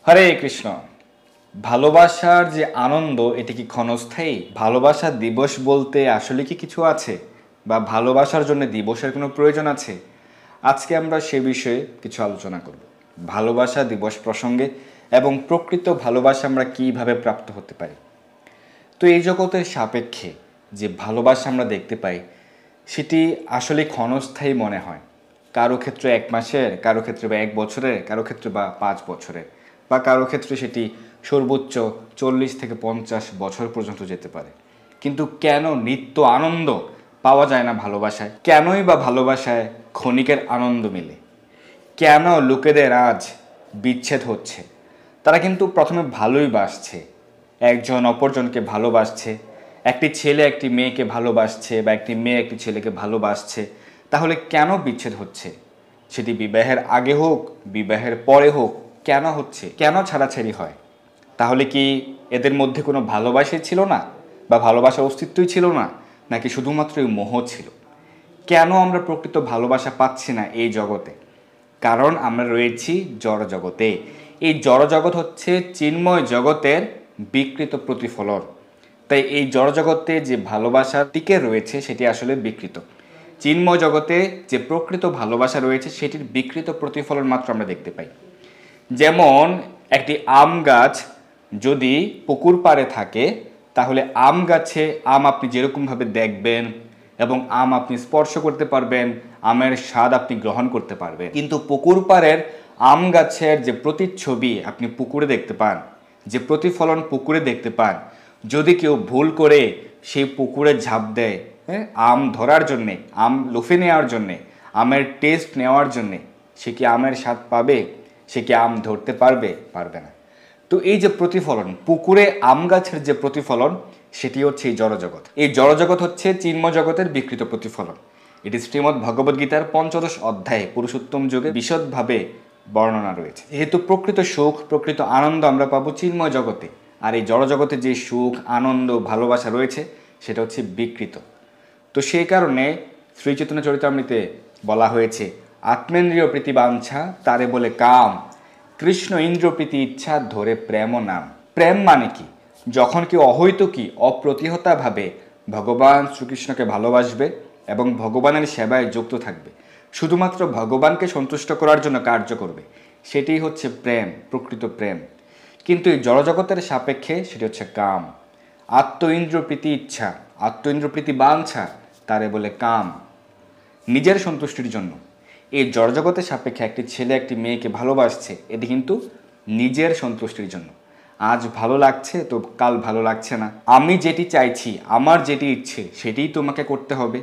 হরে কৃষ্ণ। ভালোবাসার যে আনন্দ এটি কি ক্ষণস্থায়ী? ভালোবাসা দিবস বলতে আসলে কি কিছু আছে, বা ভালোবাসার জন্য দিবসের কোনো প্রয়োজন আছে? আজকে আমরা সে বিষয়ে কিছু আলোচনা করব, ভালোবাসা দিবস প্রসঙ্গে, এবং প্রকৃত ভালোবাসা আমরা কিভাবে প্রাপ্ত হতে পারি। তো এই জগতের সাপেক্ষে যে ভালোবাসা আমরা দেখতে পাই সেটি আসলে ক্ষণস্থায়ী মনে হয়। কারো ক্ষেত্রে 1 মাসের, কারো ক্ষেত্রে বা 1 বছরের, কারো ক্ষেত্রে বা 5 বছরের, বা কারো ক্ষেত্রে সেটি সর্বোচ্চ 40 থেকে 50 বছর পর্যন্ত যেতে পারে। কিন্তু কেন নিত্য আনন্দ পাওয়া যায় না ভালোবাসায়? কেনই বা ভালোবাসায় ক্ষণিকের আনন্দ মিলে? কেন লোকেদের আজ বিচ্ছেদ হচ্ছে? তারা কিন্তু প্রথমে ভালোই বাসছে, একজন অপরজনকে ভালোবাসছে, একটি ছেলে একটি মেয়েকে ভালোবাসছে, বা একটি মেয়ে একটি ছেলেকে ভালোবাসছে। তাহলে কেন বিচ্ছেদ হচ্ছে? সেটি বিবাহের আগে হোক, বিবাহের পরে হোক, কেন হচ্ছে? কেন ছাড়াছাড়ি হয়? তাহলে কি এদের মধ্যে কোনো ভালোবাসাই ছিল না, বা ভালোবাসার অস্তিত্বই ছিল না, নাকি শুধুমাত্রই মোহ ছিল? কেন আমরা প্রকৃত ভালোবাসা পাচ্ছি না এই জগতে? কারণ আমরা রয়েছি জড় জগতে। এই জড় জগৎ হচ্ছে চিন্ময় জগতের বিকৃত প্রতিফলন। তাই এই জড় জগতে যে ভালোবাসা টিকে রয়েছে সেটি আসলে বিকৃত। চিন্ময় জগতে যে প্রকৃত ভালোবাসা রয়েছে সেটির বিকৃত প্রতিফলন মাত্র আমরা দেখতে পাই। যেমন একটি আম গাছ যদি পুকুর পাড়ে থাকে, তাহলে আম গাছে আম আপনি যেরকমভাবে দেখবেন এবং আম আপনি স্পর্শ করতে পারবেন, আমের স্বাদ আপনি গ্রহণ করতে পারবেন। কিন্তু পুকুর পাড়ের আম গাছের যে প্রতিচ্ছবি আপনি পুকুরে দেখতে পান, যে প্রতিফলন পুকুরে দেখতে পান, যদি কেউ ভুল করে সেই পুকুরে ঝাঁপ দেয়, আম ধরার জন্যে, আম লুফে নেওয়ার জন্যে, আমের টেস্ট নেওয়ার জন্যে, সে কি আমের স্বাদ পাবে? সে কি আম ধরতে পারবে? পারবে না। তো এই যে প্রতিফলন, পুকুরে আম গাছের যে প্রতিফলন, সেটি হচ্ছে এই জড়জগৎ। এই জড়জগৎ হচ্ছে চিন্ময় জগতের বিকৃত প্রতিফলন। এটি শ্রীমদ্ ভগবদ্গীতার 15 অধ্যায়ে পুরুষোত্তম যোগে বিশদভাবে বর্ণনা রয়েছে। যেহেতু প্রকৃত সুখ, প্রকৃত আনন্দ আমরা পাবো চিন্ময় জগতে, আর এই জড়জগতে যে সুখ, আনন্দ, ভালোবাসা রয়েছে সেটা হচ্ছে বিকৃত। তো সেই কারণে শ্রী চৈতন্য চরিতামৃতে বলা হয়েছে, আত্মেন্দ্রিয় প্রীতি বাঞ্ছা তারে বলে কাম, কৃষ্ণ ইন্দ্র প্রীতি ইচ্ছা ধরে প্রেম নাম। প্রেম মানে কি? যখন কেউ অহৈতুকী, অপ্রতিহতাভাবে ভগবান শ্রীকৃষ্ণকে ভালোবাসবে এবং ভগবানের সেবায় যুক্ত থাকবে, শুধুমাত্র ভগবানকে সন্তুষ্ট করার জন্য কার্য করবে, সেটি হচ্ছে প্রেম, প্রকৃত প্রেম। কিন্তু এই জড়জগতের সাপেক্ষে সেটি হচ্ছে কাম। আত্ম ইন্দ্র প্রীতি ইচ্ছা, আত্ম ইন্দ্র প্রীতি বাঞ্ছা তারে বলে কাম, নিজের সন্তুষ্টির জন্য। এই জড়জগতের সাপেক্ষে একটি ছেলে একটি মেয়েকে ভালোবাসছে, এটি কিন্তু নিজের সন্তুষ্টির জন্য। আজ ভালো লাগছে তো কাল ভালো লাগছে না, আমি যেটি চাইছি, আমার যেটি ইচ্ছে সেটিই তোমাকে করতে হবে,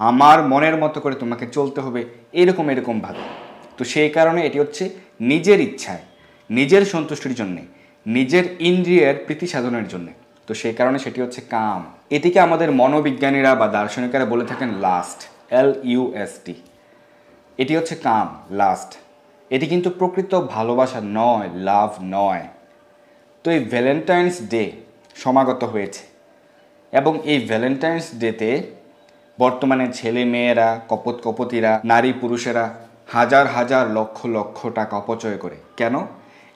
আমার মনের মতো করে তোমাকে চলতে হবে, এরকম ভাবে। তো সেই কারণে এটি হচ্ছে নিজের ইচ্ছায়, নিজের সন্তুষ্টির জন্যে, নিজের ইন্দ্রিয়ের প্রীতি সাধনের জন্যে। তো সেই কারণে সেটি হচ্ছে কাম। এটিকে আমাদের মনোবিজ্ঞানীরা বা দার্শনিকেরা বলে থাকেন লাস্ট, LUST। এটি হচ্ছে কাম, লাস্ট। এটি কিন্তু প্রকৃত ভালোবাসা নয়, লাভ নয়। তো এই ভ্যালেন্টাইন্স ডে সমাগত হয়েছে, এবং এই ভ্যালেন্টাইন্স ডেতে বর্তমানে ছেলে মেয়েরা, কপতিরা, নারী পুরুষেরা হাজার হাজার লক্ষ লক্ষ টাকা অপচয় করে। কেন?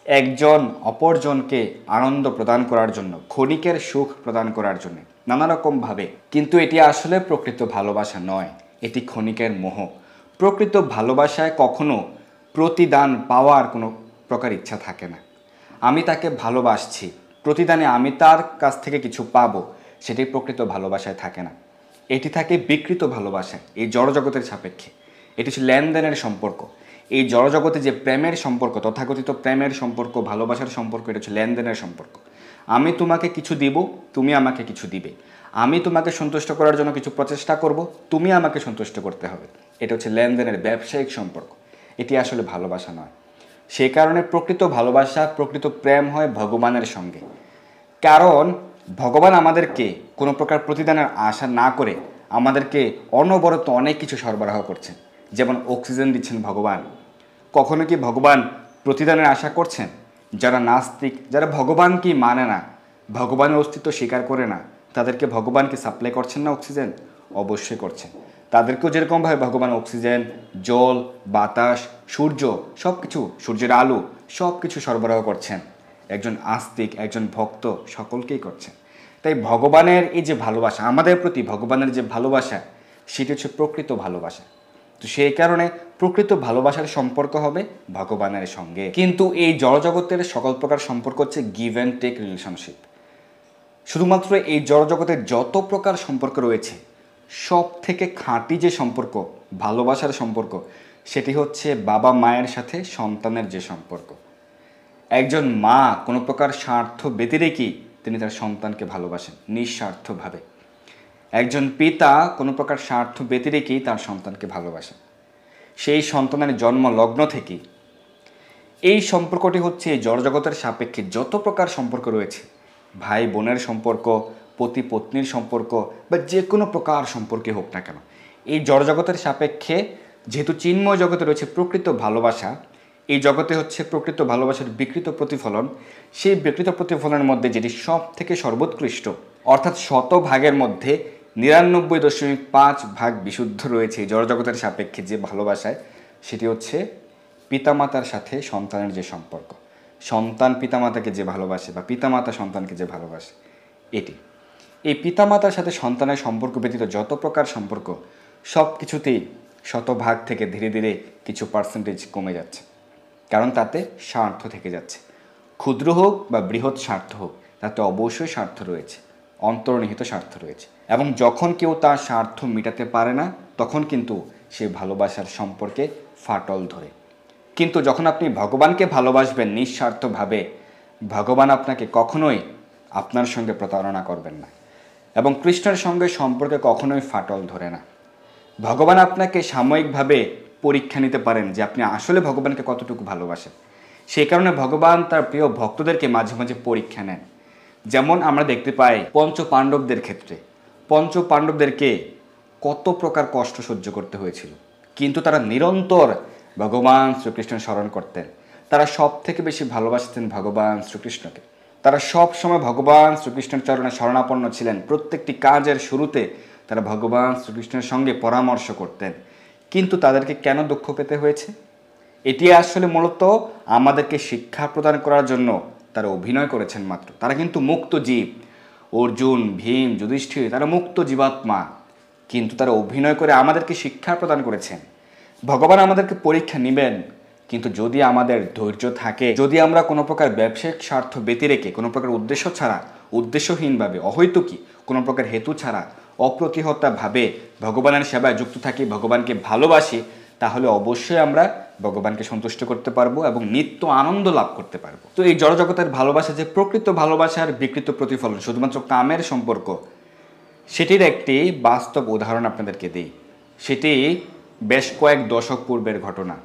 একজন অপরজনকে আনন্দ প্রদান করার জন্য, ক্ষণিকের সুখ প্রদান করার জন্য, নানা রকমভাবে। কিন্তু এটি আসলে প্রকৃত ভালোবাসা নয়, এটি ক্ষণিকের মোহ। প্রকৃত ভালোবাসায় কখনো প্রতিদান পাওয়ার কোনো প্রকার ইচ্ছা থাকে না। আমি তাকে ভালোবাসছি, প্রতিদানে আমি তার কাছ থেকে কিছু পাবো, সেটি প্রকৃত ভালোবাসায় থাকে না। এটি থাকে বিকৃত ভালোবাসায়, এই জড়জগতের সাপেক্ষে। এটি হচ্ছে লেনদেনের সম্পর্ক। এই জড়জগতে যে প্রেমের সম্পর্ক, তথাকথিত প্রেমের সম্পর্ক, ভালোবাসার সম্পর্ক, এটা হচ্ছে লেনদেনের সম্পর্ক। আমি তোমাকে কিছু দিব, তুমি আমাকে কিছু দিবে। আমি তোমাকে সন্তুষ্ট করার জন্য কিছু প্রচেষ্টা করব, তুমি আমাকে সন্তুষ্ট করতে হবে। এটা হচ্ছে লেনদেনের ব্যবসায়িক সম্পর্ক। এটি আসলে ভালোবাসা নয়। সেই কারণে প্রকৃত ভালোবাসা, প্রকৃত প্রেম হয় ভগবানের সঙ্গে। কারণ ভগবান আমাদেরকে কোনো প্রকার প্রতিদানের আশা না করে আমাদেরকে অনবরত অনেক কিছু সরবরাহ করছেন। যেমন অক্সিজেন দিচ্ছেন ভগবান। কখনো কি ভগবান প্রতিদানের আশা করছেন? যারা নাস্তিক, যারা ভগবানকেই মানে না, ভগবানের অস্তিত্ব স্বীকার করে না, তাদেরকে ভগবানকে সাপ্লাই করছেন না অক্সিজেন? অবশ্যই করছেন। তাদেরকেও যেরকমভাবে ভগবান অক্সিজেন, জল, বাতাস, সূর্য, সব কিছু, সূর্যের আলো, সব কিছু সরবরাহ করছেন। একজন আস্তিক, একজন ভক্ত সকলকেই করছেন। তাই ভগবানের এই যে ভালোবাসা, আমাদের প্রতি ভগবানের যে ভালোবাসা, সেটি হচ্ছে প্রকৃত ভালোবাসা। তো সেই কারণে প্রকৃত ভালোবাসার সম্পর্ক হবে ভগবানের সঙ্গে। কিন্তু এই জড়জগতের সকল প্রকার সম্পর্ক হচ্ছে গিভ অ্যান্ড টেক রিলেশনশিপ। শুধুমাত্র এই জড়জগতের যত প্রকার সম্পর্ক রয়েছে, সব থেকে খাঁটি যে সম্পর্ক, ভালোবাসার সম্পর্ক, সেটি হচ্ছে বাবা মায়ের সাথে সন্তানের যে সম্পর্ক। একজন মা কোনো প্রকার স্বার্থ ব্যতিরেকেই তিনি তার সন্তানকে ভালোবাসেন নিঃস্বার্থভাবে। একজন পিতা কোনো প্রকার স্বার্থ ব্যতিরেকেই তার সন্তানকে ভালোবাসেন সেই সন্তানের জন্ম লগ্ন থেকেই। এই সম্পর্কটি হচ্ছে এই জড়জগতের সাপেক্ষে যত প্রকার সম্পর্ক রয়েছে, ভাই বোনের সম্পর্ক, পতি পত্নীর সম্পর্ক বা যে কোনো প্রকার সম্পর্কে হোক না কেন, এই জড়জগতের সাপেক্ষে যেহেতু চিন্ময় জগতে রয়েছে প্রকৃত ভালোবাসা, এই জগতে হচ্ছে প্রকৃত ভালোবাসার বিকৃত প্রতিফলন। সেই বিকৃত প্রতিফলনের মধ্যে যেটি সব থেকে সর্বোৎকৃষ্ট, অর্থাৎ 100 ভাগের মধ্যে 99.5 ভাগ বিশুদ্ধ রয়েছে এই জড়জগতের সাপেক্ষে যে ভালোবাসায়, সেটি হচ্ছে পিতামাতার সাথে সন্তানের যে সম্পর্ক। সন্তান পিতামাতাকে যে ভালোবাসে বা পিতামাতা সন্তানকে যে ভালোবাসে, এটি এই পিতামাতার সাথে সন্তানের সম্পর্ক ব্যতীত যত প্রকার সম্পর্ক, সব কিছুতেই 100 ভাগ থেকে ধীরে ধীরে কিছু পার্সেন্টেজ কমে যাচ্ছে। কারণ তাতে স্বার্থ থেকে যাচ্ছে। ক্ষুদ্র হোক বা বৃহৎ স্বার্থ হোক, তাতে অবশ্যই স্বার্থ রয়েছে, অন্তর্নিহিত স্বার্থ রয়েছে। এবং যখন কেউ তার স্বার্থ মেটাতে পারে না, তখন কিন্তু সে ভালোবাসার সম্পর্কে ফাটল ধরে। কিন্তু যখন আপনি ভগবানকে ভালোবাসবেন নিঃস্বার্থভাবে, ভগবান আপনাকে কখনোই আপনার সঙ্গে প্রতারণা করবেন না এবং কৃষ্ণের সঙ্গে সম্পর্কে কখনোই ফাটল ধরে না। ভগবান আপনাকে সাময়িকভাবে পরীক্ষা নিতে পারেন যে আপনি আসলে ভগবানকে কতটুকু ভালোবাসেন। সেই কারণে ভগবান তার প্রিয় ভক্তদেরকে মাঝে মাঝে পরীক্ষা নেন। যেমন আমরা দেখতে পাই পঞ্চপাণ্ডবদের ক্ষেত্রে, পঞ্চপাণ্ডবদেরকে কত প্রকার কষ্ট সহ্য করতে হয়েছিল, কিন্তু তারা নিরন্তর ভগবান শ্রীকৃষ্ণের স্মরণ করতেন। তারা সব থেকে বেশি ভালোবাসতেন ভগবান শ্রীকৃষ্ণকে। তারা সব সময় ভগবান শ্রীকৃষ্ণের চরণে শরণাপন্ন ছিলেন। প্রত্যেকটি কাজের শুরুতে তারা ভগবান শ্রীকৃষ্ণের সঙ্গে পরামর্শ করতেন। কিন্তু তাদেরকে কেন দুঃখ পেতে হয়েছে? এটি আসলে মূলত আমাদেরকে শিক্ষা প্রদান করার জন্য তারা অভিনয় করেছেন মাত্র। তারা কিন্তু মুক্ত জীব। অর্জুন, ভীম, যুধিষ্ঠির, তারা মুক্ত জীবাত্মা, কিন্তু তারা অভিনয় করে আমাদেরকে শিক্ষা প্রদান করেছেন। ভগবান আমাদেরকে পরীক্ষা নেবেন, কিন্তু যদি আমাদের ধৈর্য থাকে, যদি আমরা কোনো প্রকার ব্যবসায়িক স্বার্থ ব্যতিরেকে, কোনো প্রকার উদ্দেশ্য ছাড়া, উদ্দেশ্যহীনভাবে, অহৈতুকী কোনো প্রকার হেতু ছাড়া, অপ্রতিহতভাবে ভগবানের সেবায় যুক্ত থাকি, ভগবানকে ভালোবাসি, তাহলে অবশ্যই আমরা ভগবানকে সন্তুষ্ট করতে পারবো এবং নিত্য আনন্দ লাভ করতে পারবো। তো এই জড়জগতের ভালোবাসা যে প্রকৃত ভালোবাসার বিকৃত প্রতিফলন, শুধুমাত্র কামের সম্পর্ক, সেটির একটি বাস্তব উদাহরণ আপনাদেরকে দিই। সেটি বেশ কয়েক দশক পূর্বের ঘটনা।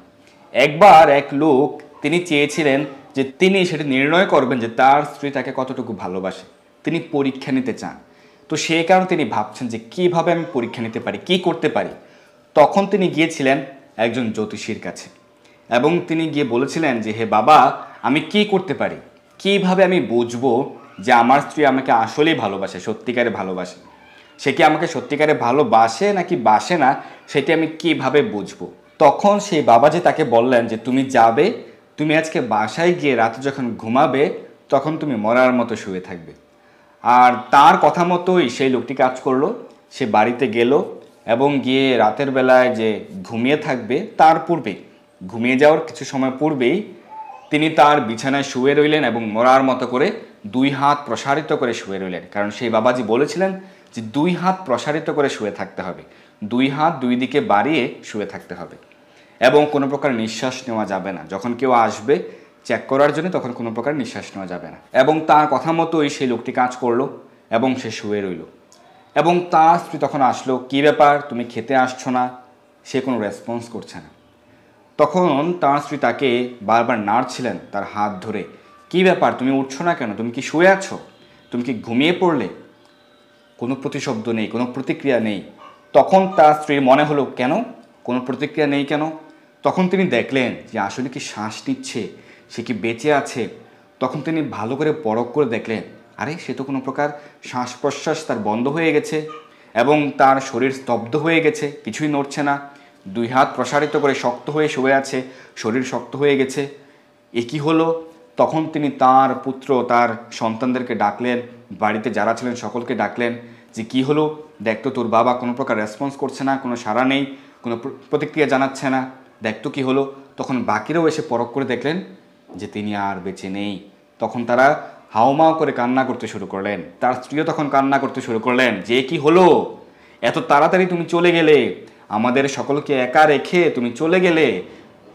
একবার এক লোক, তিনি চেয়েছিলেন যে তিনি সেটি নির্ণয় করবেন যে তার স্ত্রী তাকে কতটুকু ভালোবাসে। তিনি পরীক্ষা নিতে চান। তো সেই কারণে তিনি ভাবছেন যে কিভাবে আমি পরীক্ষা নিতে পারি, কি করতে পারি। তখন তিনি গিয়েছিলেন একজন জ্যোতিষীর কাছে এবং তিনি গিয়ে বলেছিলেন যে হে বাবা, আমি কি করতে পারি, কিভাবে আমি বুঝবো যে আমার স্ত্রী আমাকে আসলেই ভালোবাসে, সত্যিকারে ভালোবাসে। সে কি আমাকে সত্যিকারে ভালোবাসে নাকি বাসে না, সেটি আমি কিভাবে বুঝবো। তখন সেই বাবাজি তাকে বললেন যে তুমি যাবে, তুমি আজকে বাসায় গিয়ে রাতে যখন ঘুমাবে তখন তুমি মরার মতো শুয়ে থাকবে। আর তার কথা মতোই সেই লোকটি কাজ করলো। সে বাড়িতে গেল এবং গিয়ে রাতের বেলায় যে ঘুমিয়ে থাকবে তার পূর্বেই, ঘুমিয়ে যাওয়ার কিছু সময় পূর্বেই তিনি তার বিছানায় শুয়ে রইলেন এবং মরার মতো করে 2 হাত প্রসারিত করে শুয়ে রইলেন। কারণ সেই বাবাজি বলেছিলেন যে 2 হাত প্রসারিত করে শুয়ে থাকতে হবে, 2 হাত 2 দিকে বাড়িয়ে শুয়ে থাকতে হবে এবং কোনো প্রকার নিঃশ্বাস নেওয়া যাবে না। যখন কেউ আসবে চেক করার জন্য তখন কোনো প্রকার নিঃশ্বাস নেওয়া যাবে না। এবং তার কথা মতোই সেই লোকটি কাজ করলো এবং সে শুয়ে রইল। এবং তার স্ত্রী তখন আসলো, কী ব্যাপার, তুমি খেতে আসছো না? সে কোনো রেসপন্স করছে না। তখন তার স্ত্রী তাকে বারবার নাড়ছিলেন তার হাত ধরে, কী ব্যাপার, তুমি উঠছো না কেন, তুমি কি শুয়ে আছো, তুমি কি ঘুমিয়ে পড়লে? কোনো প্রতিশব্দ নেই, কোনো প্রতিক্রিয়া নেই। তখন তার স্ত্রীর মনে হলো কেন কোনো প্রতিক্রিয়া নেই কেন। তখন তিনি দেখলেন যে আসলে কি শ্বাস নিচ্ছে, সে কি বেঁচে আছে। তখন তিনি ভালো করে পরখ করে দেখলেন, আরে সে তো কোনো প্রকার শ্বাস প্রশ্বাস তার বন্ধ হয়ে গেছে এবং তার শরীর স্তব্ধ হয়ে গেছে, কিছুই নড়ছে না। 2 হাত প্রসারিত করে শক্ত হয়ে শুয়ে আছে, শরীর শক্ত হয়ে গেছে। এ কী হলো? তখন তিনি তার পুত্র তার সন্তানদেরকে ডাকলেন, বাড়িতে যারা ছিলেন সকলকে ডাকলেন যে কি হলো, দেখতো তোর বাবা কোনো প্রকার রেসপন্স করছে না, কোনো সাড়া নেই, কোনো প্রতিক্রিয়া জানাচ্ছে না, দেখতো কি হলো। তখন বাকিরাও এসে পরখ করে দেখলেন যে তিনি আর বেঁচে নেই। তখন তারা হাউমাউ করে কান্না করতে শুরু করলেন। তার স্ত্রীও তখন কান্না করতে শুরু করলেন যে কি হলো, এত তাড়াতাড়ি তুমি চলে গেলে, আমাদের সকলকে একা রেখে তুমি চলে গেলে,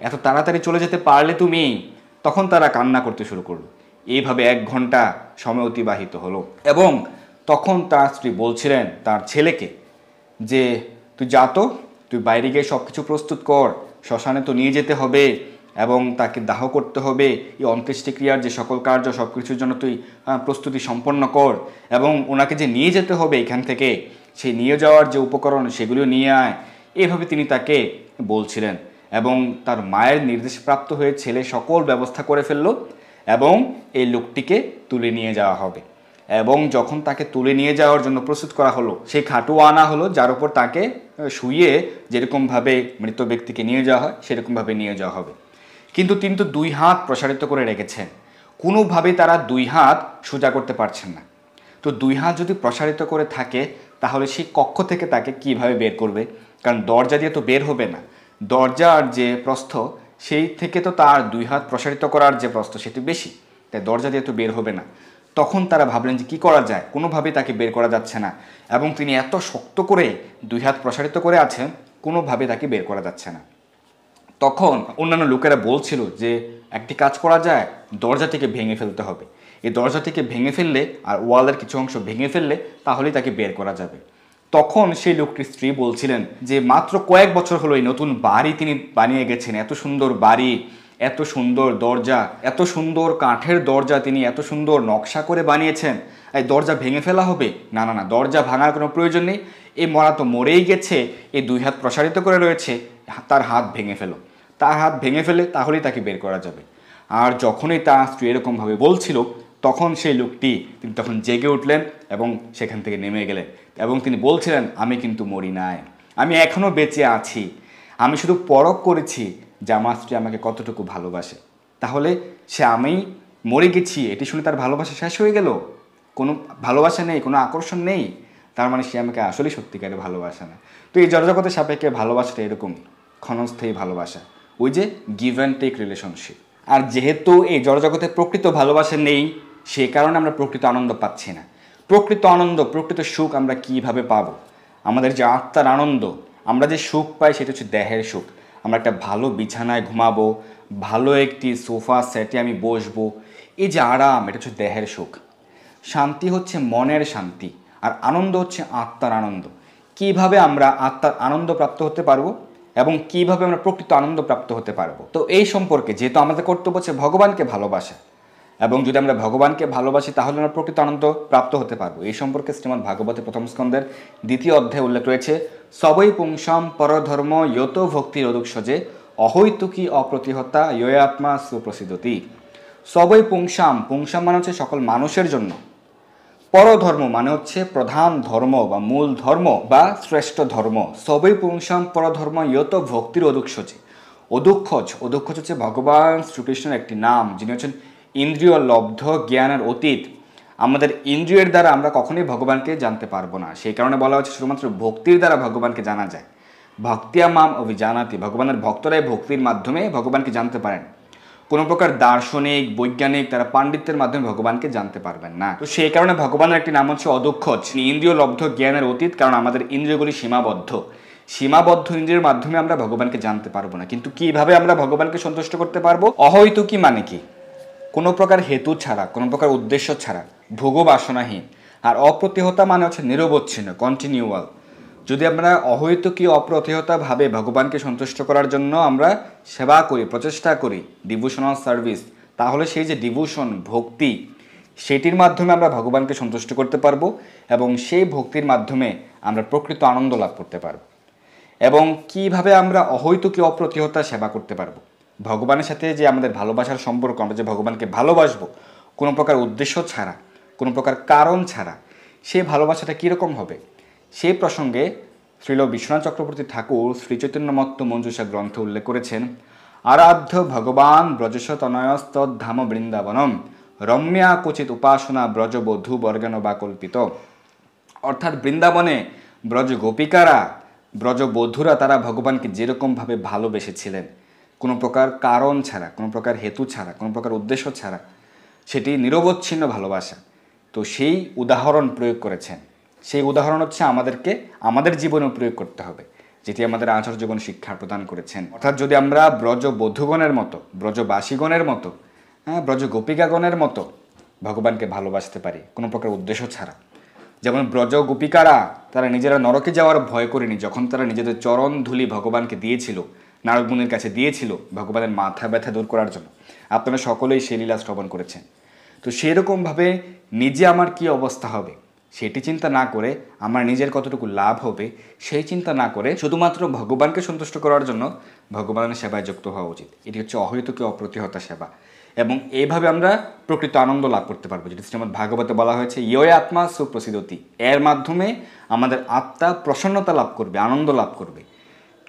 এত তাড়াতাড়ি চলে যেতে পারলে তুমি। তখন তারা কান্না করতে শুরু করলো। এইভাবে 1 ঘন্টা সময় অতিবাহিত হলো এবং তখন তার স্ত্রী বলছিলেন তার ছেলেকে যে তুই যা তো, তুই বাইরে গিয়ে সব কিছু প্রস্তুত কর, শ্মশানে তো নিয়ে যেতে হবে এবং তাকে দাহ করতে হবে, এই অন্ত্যেষ্টিক্রিয়ার যে সকল কার্য সব কিছুর জন্য তুই প্রস্তুতি সম্পন্ন কর এবং ওনাকে যে নিয়ে যেতে হবে এখান থেকে, সেই নিয়ে যাওয়ার যে উপকরণ সেগুলিও নিয়ে আয়। এভাবে তিনি তাকে বলছিলেন এবং তার মায়ের নির্দেশপ্রাপ্ত হয়ে ছেলে সকল ব্যবস্থা করে ফেলল এবং এই লোকটিকে তুলে নিয়ে যাওয়া হবে। এবং যখন তাকে তুলে নিয়ে যাওয়ার জন্য প্রস্তুত করা হলো, সেই খাটু আনা হলো যার উপর তাকে শুইয়ে যেরকমভাবে মৃত ব্যক্তিকে নিয়ে যাওয়া হয় সেরকমভাবে নিয়ে যাওয়া হবে। কিন্তু তিনি তো 2 হাত প্রসারিত করে রেখেছেন, কোনোভাবেই তারা 2 হাত সোজা করতে পারছেন না। তো 2 হাত যদি প্রসারিত করে থাকে তাহলে সেই কক্ষ থেকে তাকে কিভাবে বের করবে? কারণ দরজা দিয়ে তো বের হবে না, দরজার যে প্রস্থ সেই থেকে তো তার 2 হাত প্রসারিত করার যে প্রস্থ সেটি বেশি, তাই দরজা দিয়ে তো বের হবে না। তখন তারা ভাবলেন যে কী করা যায়, কোনোভাবেই তাকে বের করা যাচ্ছে না এবং তিনি এত শক্ত করে 2 হাত প্রসারিত করে আছেন, কোনোভাবে তাকে বের করা যাচ্ছে না। তখন অন্যান্য লোকেরা বলছিল যে একটি কাজ করা যায়, দরজাটিকে ভেঙে ফেলতে হবে, এই দরজাটিকে ভেঙে ফেললে আর ওয়ালের কিছু অংশ ভেঙে ফেললে তাহলেই তাকে বের করা যাবে। তখন সেই লোকটির স্ত্রী বলছিলেন যে মাত্র কয়েক বছর হলো এই নতুন বাড়ি তিনি বানিয়ে গেছেন, এত সুন্দর বাড়ি, এত সুন্দর দরজা, এত সুন্দর কাঠের দরজা তিনি এত সুন্দর নকশা করে বানিয়েছেন, এই দরজা ভেঙে ফেলা হবে? না না না, দরজা ভাঙার কোনো প্রয়োজন নেই, এই মরা তো মরেই গেছে, এই 2 হাত প্রসারিত করে রয়েছে, তার হাত ভেঙে ফেলো, তার হাত ভেঙে ফেলে তাহলেই তাকে বের করা যাবে। আর যখনই তার স্ত্রী এরকমভাবে বলছিল তখন সেই লোকটি তিনি তখন জেগে উঠলেন এবং সেখান থেকে নেমে গেলেন এবং তিনি বলছিলেন আমি কিন্তু মরি নাই, আমি এখনও বেঁচে আছি, আমি শুধু পরখ করেছি যে আমার স্ত্রী আমাকে কতটুকু ভালোবাসে। তাহলে সে আমি মরে গেছি এটি শুনে তার ভালোবাসা শেষ হয়ে গেল? কোনো ভালোবাসা নেই, কোনো আকর্ষণ নেই, তার মানে সে আমাকে আসলেই সত্যিকারে ভালোবাসে না। তো এই জড়জগতের সাপেক্ষে ভালোবাসাটা এরকমই, ক্ষণস্থায়ী ভালোবাসা, ওই যে গিভ অ্যান্ড টেক রিলেশনশিপ। আর যেহেতু এই জড়জগতে প্রকৃত ভালোবাসা নেই, সে কারণে আমরা প্রকৃত আনন্দ পাচ্ছি না। প্রকৃত আনন্দ, প্রকৃত সুখ আমরা কিভাবে পাবো? আমাদের যে আত্মার আনন্দ, আমরা যে সুখ পাই সেটা হচ্ছে দেহের সুখ। আমরা একটা ভালো বিছানায় ঘুমাবো, ভালো একটি সোফা সেটে আমি বসবো, এই যে আরাম, এটা হচ্ছে দেহের সুখ। শান্তি হচ্ছে মনের শান্তি আর আনন্দ হচ্ছে আত্মার আনন্দ। কিভাবে আমরা আত্মার আনন্দ প্রাপ্ত হতে পারবো এবং কিভাবে আমরা প্রকৃত আনন্দ প্রাপ্ত হতে পারবো? তো এই সম্পর্কে, যেহেতু আমাদের কর্তব্য হচ্ছে ভগবানকে ভালোবাসা, এবং যদি আমরা ভগবানকে ভালোবাসি তাহলে আমরা প্রকৃত আনন্দ প্রাপ্ত হতে পারবো। এই সম্পর্কে শ্রীমদ্ ভাগবতে 1ম স্কন্ধের 2য় অধ্যায়ে উল্লেখ রয়েছে, সবই পুংসাম পরধর্ম ইয়ত ভক্তির অদুক্ষজে অহৈতুকী অপ্রতিহতা ইয়য়াত্মা সুপ্রসিদ্ধতি। সবই পুংসাম, পুংসাম মানে হচ্ছে সকল মানুষের জন্য, পরধর্ম মানে হচ্ছে প্রধান ধর্ম বা মূল ধর্ম বা শ্রেষ্ঠ ধর্ম। সবই পুংসাম পরধর্ম ইয়ত ভক্তির অদুক্ষজে। অদুক্ষজ, অদুক্ষজ হচ্ছে ভগবান শ্রীকৃষ্ণের একটি নাম, যিনি হচ্ছেন ইন্দ্রিয় লব্ধ জ্ঞানের অতীত। আমাদের ইন্দ্রিয়ের দ্বারা আমরা কখনোই ভগবানকে জানতে পারবো না, সেই কারণে বলা হচ্ছে শুধুমাত্র ভক্তির দ্বারা ভগবানকে জানা যায়। ভক্তিয়া মাম অভিজানাতি, ভগবানের ভক্তরাই ভক্তির মাধ্যমে ভগবানকে জানতে পারেন। কোনো প্রকার দার্শনিক বৈজ্ঞানিক তারা পাণ্ডিত্যের মাধ্যমে ভগবানকে জানতে পারবেন না। তো সেই কারণে ভগবানের একটি নাম হচ্ছে অদক্ষজ, ইন্দ্রিয় লব্ধ জ্ঞানের অতীত। কারণ আমাদের ইন্দ্রিয়গুলি সীমাবদ্ধ, সীমাবদ্ধ ইন্দ্রিয়ের মাধ্যমে আমরা ভগবানকে জানতে পারবো না। কিন্তু কিভাবে আমরা ভগবানকে সন্তুষ্ট করতে পারবো? অহৈতুকী মানে কি? কোনো প্রকার হেতু ছাড়া, কোনো প্রকার উদ্দেশ্য ছাড়া, ভোগবাসনাহীন। আর অপ্রতিহতা মানে হচ্ছে নিরবচ্ছিন্ন, কন্টিনিউয়াল। যদি আমরা অহৈতুকী অপ্রতিহতাভাবে ভগবানকে সন্তুষ্ট করার জন্য আমরা সেবা করি, প্রচেষ্টা করি, ডিভোশনাল সার্ভিস, তাহলে সেই যে ডিভোশন, ভক্তি, সেটির মাধ্যমে আমরা ভগবানকে সন্তুষ্ট করতে পারবো এবং সেই ভক্তির মাধ্যমে আমরা প্রকৃত আনন্দ লাভ করতে পারবো। এবং কিভাবে আমরা অহৈতুকী অপ্রতিহতা সেবা করতে পারবো? ভগবানের সাথে যে আমাদের ভালোবাসার সম্পর্ক, আমরা যে ভগবানকে ভালোবাসবো কোনো প্রকার উদ্দেশ্য ছাড়া, কোনো প্রকার কারণ ছাড়া, সেই ভালোবাসাটা কীরকম হবে? সেই প্রসঙ্গে শ্রীল বিশ্বনাথ চক্রবর্তী ঠাকুর শ্রী চৈতন্য মত্ত মঞ্জুষা গ্রন্থে উল্লেখ করেছেন, আরাধ্য ভগবান ব্রজস তনয়স্তদ্ধাম বৃন্দাবনম রম্যা কুচিত উপাসনা ব্রজবধূ বর্গানো বা কল্পিত। অর্থাৎ বৃন্দাবনে ব্রজ গোপিকারা ব্রজবধূরা তারা ভগবানকে যেরকমভাবে ভালোবেসেছিলেন, কোনো প্রকার কারণ ছাড়া, কোনো প্রকার হেতু ছাড়া, কোনো প্রকার উদ্দেশ্য ছাড়া, সেটি নিরবচ্ছিন্ন ভালোবাসা। তো সেই উদাহরণ প্রয়োগ করেছেন। সেই উদাহরণ হচ্ছে আমাদেরকে আমাদের জীবনেও প্রয়োগ করতে হবে, যেটি আমাদের আচার্যগণ শিক্ষা প্রদান করেছেন। অর্থাৎ যদি আমরা ব্রজ বধূগণের মতো, ব্রজবাসীগণের মতো, ব্রজ গোপিকাগণের মতো ভগবানকে ভালোবাসতে পারি কোনো প্রকার উদ্দেশ্য ছাড়া। যেমন ব্রজ গোপিকারা তারা নিজেরা নরকে যাওয়ার ভয় করেনি, যখন তারা নিজেদের চরণ ধুলি ভগবানকে দিয়েছিল, নারদ মুনির কাছে দিয়েছিল ভগবানের মাথা ব্যথা দূর করার জন্য। আপনারা সকলেই সেই লীলা শ্রবণ করেছেন। তো সেরকমভাবে নিজে আমার কি অবস্থা হবে সেটি চিন্তা না করে, আমার নিজের কতটুকু লাভ হবে সেই চিন্তা না করে, শুধুমাত্র ভগবানকে সন্তুষ্ট করার জন্য ভগবানের সেবায় যুক্ত হওয়া উচিত। এটি হচ্ছে অহৈতুকী অপ্রতিহতা সেবা। এবং এইভাবে আমরা প্রকৃত আনন্দ লাভ করতে পারবো, যেটি শ্রীমদ্ ভাগবতে বলা হয়েছে ইয় আত্মা সুপ্রসিদ্ধতি। এর মাধ্যমে আমাদের আত্মা প্রসন্নতা লাভ করবে, আনন্দ লাভ করবে।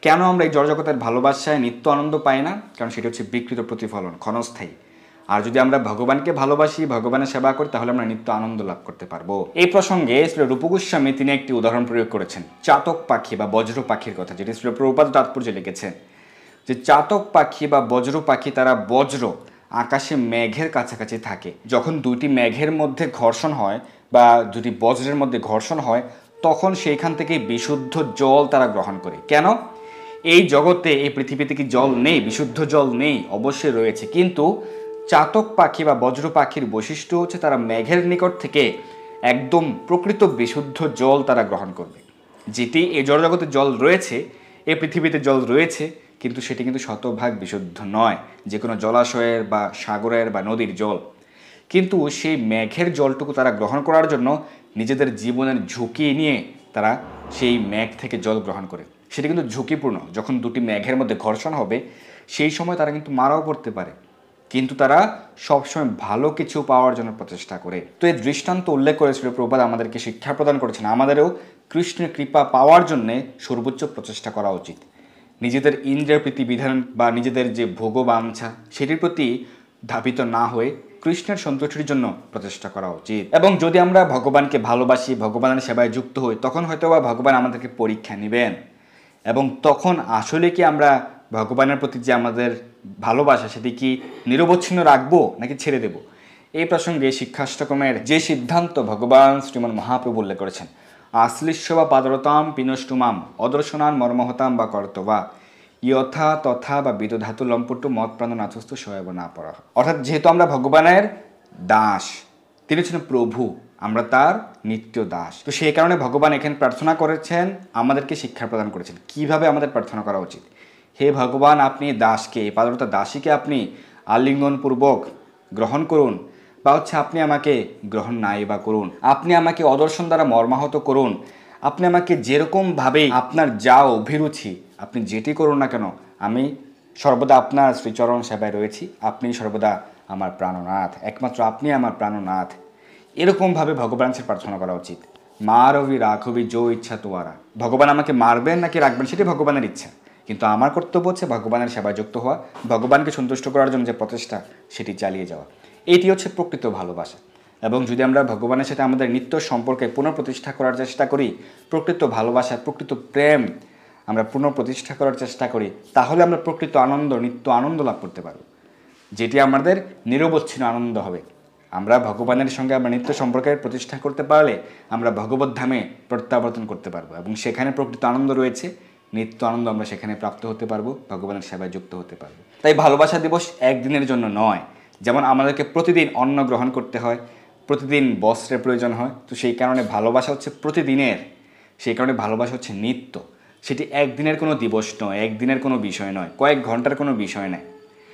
কেন আমরা এই জড়জগতের ভালোবাসায় নিত্য আনন্দ পাই না? কারণ সেটি হচ্ছে বিকৃত প্রতিফলন, ক্ষণস্থায়ী। আর যদি আমরা ভগবানকে ভালোবাসি, ভগবানের সেবা করি, তাহলে আমরা নিত্য আনন্দ লাভ করতে পারবো। এই প্রসঙ্গে শ্রী রূপ গোস্বামী তিনি একটি উদাহরণ প্রয়োগ করেছেন চাতক পাখি বা বজ্র পাখির কথা, যেটি শ্রী প্রভুপাদ তাৎপর্যে লিখেছেন যে চাতক পাখি বা বজ্র পাখি তারা বজ্র আকাশে মেঘের কাছাকাছি থাকে। যখন দুটি মেঘের মধ্যে ঘর্ষণ হয় বা দুটি বজ্রের মধ্যে ঘর্ষণ হয়, তখন সেইখান থেকে বিশুদ্ধ জল তারা গ্রহণ করে। কেন? এই জগতে, এই পৃথিবীতে কি জল নেই? বিশুদ্ধ জল নেই? অবশ্যই রয়েছে। কিন্তু চাতক পাখি বা বজ্র পাখির বৈশিষ্ট্য হচ্ছে তারা মেঘের নিকট থেকে একদম প্রকৃত বিশুদ্ধ জল তারা গ্রহণ করবে। যেটি এই জড়জগতে জল রয়েছে, এই পৃথিবীতে জল রয়েছে, কিন্তু সেটি কিন্তু শতভাগ বিশুদ্ধ নয়, যে কোনো জলাশয়ের বা সাগরের বা নদীর জল। কিন্তু সেই মেঘের জলটুকু তারা গ্রহণ করার জন্য নিজেদের জীবনের ঝুঁকি নিয়ে তারা সেই মেঘ থেকে জল গ্রহণ করে। সেটি কিন্তু ঝুঁকিপূর্ণ। যখন দুটি মেঘের মধ্যে ঘর্ষণ হবে, সেই সময় তারা কিন্তু মারাও পড়তে পারে, কিন্তু তারা সবসময় ভালো কিছু পাওয়ার জন্য প্রচেষ্টা করে। তো এই দৃষ্টান্ত উল্লেখ করেছিল প্রভুপাদ, আমাদেরকে শিক্ষা প্রদান করেছেন আমাদেরও কৃষ্ণের কৃপা পাওয়ার জন্যে সর্বোচ্চ প্রচেষ্টা করা উচিত। নিজেদের ইন্দ্রিয় প্রীতি বিধান বা নিজেদের যে ভোগবাঞ্ছা সেটির প্রতি ধাবিত না হয়ে কৃষ্ণের সন্তুষ্টির জন্য প্রচেষ্টা করা উচিত। এবং যদি আমরা ভগবানকে ভালোবাসি, ভগবানের সেবায় যুক্ত হই, তখন হয়তো বা ভগবান আমাদেরকে পরীক্ষা নেবেন। এবং তখন আসলে কি আমরা ভগবানের প্রতি যে আমাদের ভালোবাসা সেটি কি নিরবচ্ছিন্ন রাখবো নাকি ছেড়ে দেব? এই প্রসঙ্গে শিক্ষাষ্টকমের যে সিদ্ধান্ত ভগবান শ্রীমন মহাপ্রভু উল্লেখ করেছেন, আশ্লিষ্য বা পাদরতাম পিনষ্টুমাম অদর্শনান মর্মহতাম বা কর্তবা ইয়থা তথা বা বিদধাতু লম্পট্টু মত প্রাণ নাথস্থ সয়ব না পড়া। অর্থাৎ যেহেতু আমরা ভগবানের দাস, তিনি ছিলেন প্রভু, আমরা তার নিত্য দাস। তো সেই কারণে ভগবান এখানে প্রার্থনা করেছেন, আমাদেরকে শিক্ষা প্রদান করেছেন কিভাবে আমাদের প্রার্থনা করা উচিত। হে ভগবান, আপনি দাসকে, পাদরতা দাসীকে আপনি আলিঙ্গনপূর্বক গ্রহণ করুন, বা হচ্ছে আপনি আমাকে গ্রহণ নাই বা করুন, আপনি আমাকে অদর্শন দ্বারা মর্মাহত করুন, আপনি আমাকে যেরকমভাবে আপনার যা অভিরুচি আপনি যেটি করুন না কেন, আমি সর্বদা আপনার শ্রীচরণ সেবায় রয়েছি, আপনি সর্বদা আমার প্রাণনাথ, একমাত্র আপনি আমার প্রাণনাথ। এরকমভাবে ভগবানের প্রার্থনা করা উচিত। মারবি রাঘবি জো ইচ্ছা তোয়ারা। ভগবান আমাকে মারবেন নাকি রাখবেন সেটি ভগবানের ইচ্ছা, কিন্তু আমার কর্তব্য হচ্ছে ভগবানের সেবায় যুক্ত হওয়া, ভগবানকে সন্তুষ্ট করার জন্য যে প্রচেষ্টা সেটি চালিয়ে যাওয়া। এটি হচ্ছে প্রকৃত ভালোবাসা। এবং যদি আমরা ভগবানের সাথে আমাদের নিত্য সম্পর্কে পুনঃপ্রতিষ্ঠা করার চেষ্টা করি, প্রকৃত ভালোবাসা, প্রকৃত প্রেম আমরা পুনঃপ্রতিষ্ঠা করার চেষ্টা করি, তাহলে আমরা প্রকৃত আনন্দ, নিত্য আনন্দ লাভ করতে পারব, যেটি আমাদের নিরবচ্ছিন্ন আনন্দ হবে। আমরা ভগবানের সঙ্গে আমরা নিত্য সম্পর্কের প্রতিষ্ঠা করতে পারলে আমরা ভগবত ধামে প্রত্যাবর্তন করতে পারবো, এবং সেখানে প্রকৃত আনন্দ রয়েছে, নিত্য আনন্দ আমরা সেখানে প্রাপ্ত হতে পারবো, ভগবানের সেবায় যুক্ত হতে পারবো। তাই ভালোবাসা দিবস একদিনের জন্য নয়। যেমন আমাদেরকে প্রতিদিন অন্ন গ্রহণ করতে হয়, প্রতিদিন বস্ত্রের প্রয়োজন হয়, তো সেই কারণে ভালোবাসা হচ্ছে প্রতিদিনের, সেই কারণে ভালোবাসা হচ্ছে নিত্য। সেটি একদিনের কোনো দিবস নয়, একদিনের কোনো বিষয় নয়, কয়েক ঘন্টার কোনো বিষয় নয়।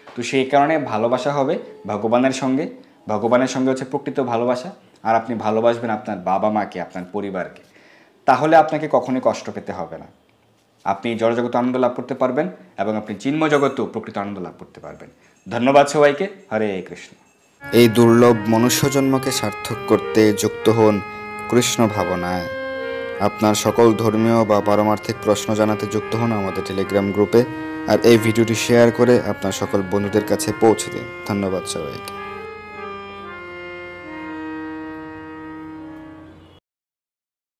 তো সেই কারণে ভালোবাসা হবে ভগবানের সঙ্গে, ভগবানের সঙ্গে হচ্ছে প্রকৃত ভালোবাসা। আর আপনি ভালোবাসবেন আপনার বাবা মাকে, আপনার পরিবারকে, তাহলে আপনাকে কখনোই কষ্ট পেতে হবে না। আপনি জড়জগত আনন্দ লাভ করতে পারবেন এবং আপনি চিন্ময় জগতেও প্রকৃত আনন্দ লাভ করতে পারবেন। ধন্যবাদ সবাইকে। হরে কৃষ্ণ। এই দুর্লভ মনুষ্য জন্মকে সার্থক করতে যুক্ত হন কৃষ্ণ ভাবনায়। আপনার সকল ধর্মীয় বা পারমার্থিক প্রশ্ন জানাতে যুক্ত হন আমাদের টেলিগ্রাম গ্রুপে। আর এই ভিডিওটি শেয়ার করে আপনার সকল বন্ধুদের কাছে পৌঁছে দিন। ধন্যবাদ সবাইকে।